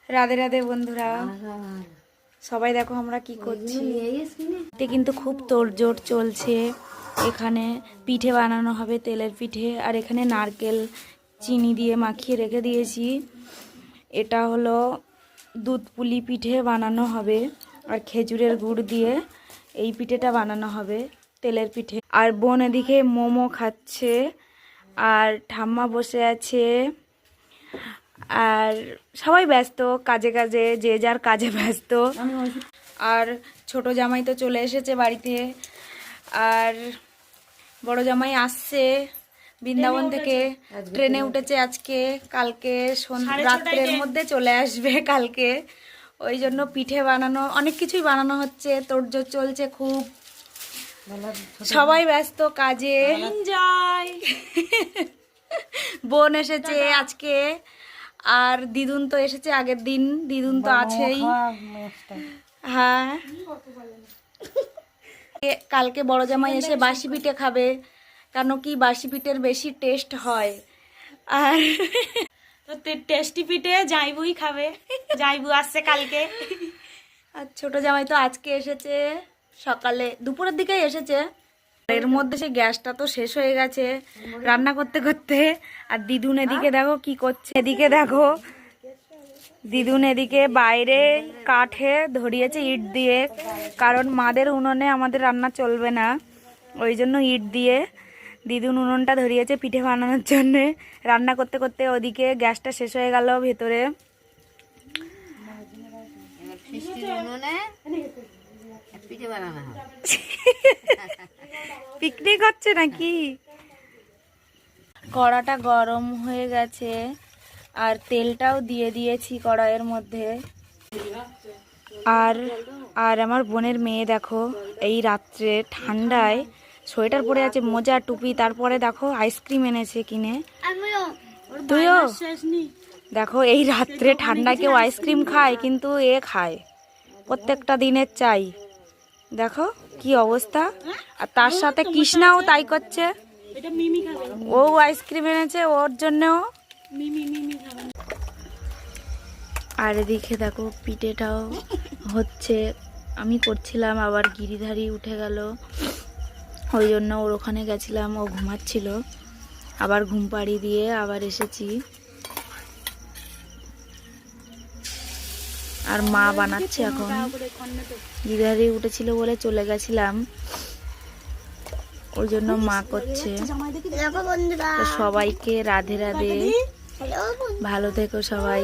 রাধে রাধে বন্ধুরা, সবাই দেখো আমরা কি করছি। এটা কিন্তু খুব তোড়জোড় চলছে। এখানে পিঠে বানানো হবে, তেলের পিঠে। আর এখানে নারকেল চিনি দিয়ে মাখিয়ে রেখে দিয়েছি। এটা হলো দুধ পুলি পিঠে বানানো হবে, আর খেজুরের গুড় দিয়ে এই পিঠেটা বানানো হবে, তেলের পিঠে। আর বোন এদিকে মোমো খাচ্ছে, আর ঠাম্মা বসে আছে। আর সবাই ব্যস্ত কাজে কাজে, যে যার কাজে ব্যস্ত। আর ছোট জামাই তো চলে এসেছে বাড়িতে, আর বড় জামাই আসছে বৃন্দাবন থেকে। ট্রেনে উঠেছে আজকে, কালকে রাত্রের মধ্যে চলে আসবে কালকে। ওই জন্য পিঠে বানানো, অনেক কিছুই বানানো হচ্ছে, তোড়জোড় চলছে খুব। সবাই ব্যস্ত কাজে। এনজয়। বোন এসেছে আজকে, আর দিদুন তো এসেছে আগের দিন, দিদুন তো আছেই। হ্যাঁ, কালকে বড় জামাই এসে বাসি পিঠে খাবে, কেন কি বাসি পিঠের বেশি টেস্ট হয়। আর তো টেস্টি পিঠে জাইবুই খাবে, জাইবু আসছে কালকে। আর ছোট জামাই তো আজকে এসেছে সকালে, দুপুরের দিকেই এসেছে। এর মধ্যে সে গ্যাসটা তো শেষ হয়ে গেছে রান্না করতে করতে। আর দিদুন এদিকে দেখো কি করছে, এদিকে দেখো দিদুন এদিকে বাইরে কাঠে ধরিয়েছে ইট দিয়ে, কারণ মাদের উনুনে আমাদের রান্না চলবে না, ওই জন্য ইট দিয়ে দিদুন উনুনটা ধরিয়েছে পিঠে বানানোর জন্য। রান্না করতে করতে ওদিকে গ্যাসটা শেষ হয়ে গেল ভেতরে। পিকনিক হচ্ছে নাকি? কড়াটা গরম হয়ে গেছে, আর তেলটাও দিয়ে দিয়েছি কড়াইয়ের মধ্যে। আর আর আমার বোনের মেয়ে দেখো এই রাত্রে ঠান্ডায় সোয়েটার পরে আছে, মোজা টুপি, তারপরে দেখো আইসক্রিম এনেছে কিনে। তুইও দেখো এই রাত্রে ঠান্ডা কেউ আইসক্রিম খায়, কিন্তু এ খায় প্রত্যেকটা দিনের চাই। দেখো কি অবস্থা। আর তার সাথে কৃষ্ণাও তাই করছে, ও আইসক্রিম এনেছে ওর জন্যও। আর এদিকে দেখো পিঠেটাও হচ্ছে, আমি করছিলাম, আবার গিরিধারী উঠে গেল, ওই জন্য ওর ওখানে গেছিলাম, ও ঘুমাচ্ছিল, আবার ঘুম পাড়িয়ে দিয়ে আবার এসেছি। আর মা বানাচ্ছে এখন, গিরিধারী উঠেছিল বলে চলে গেছিলাম, ওই জন্য মা করছে। তো সবাইকে রাধে রাধে, ভালো থেকো সবাই।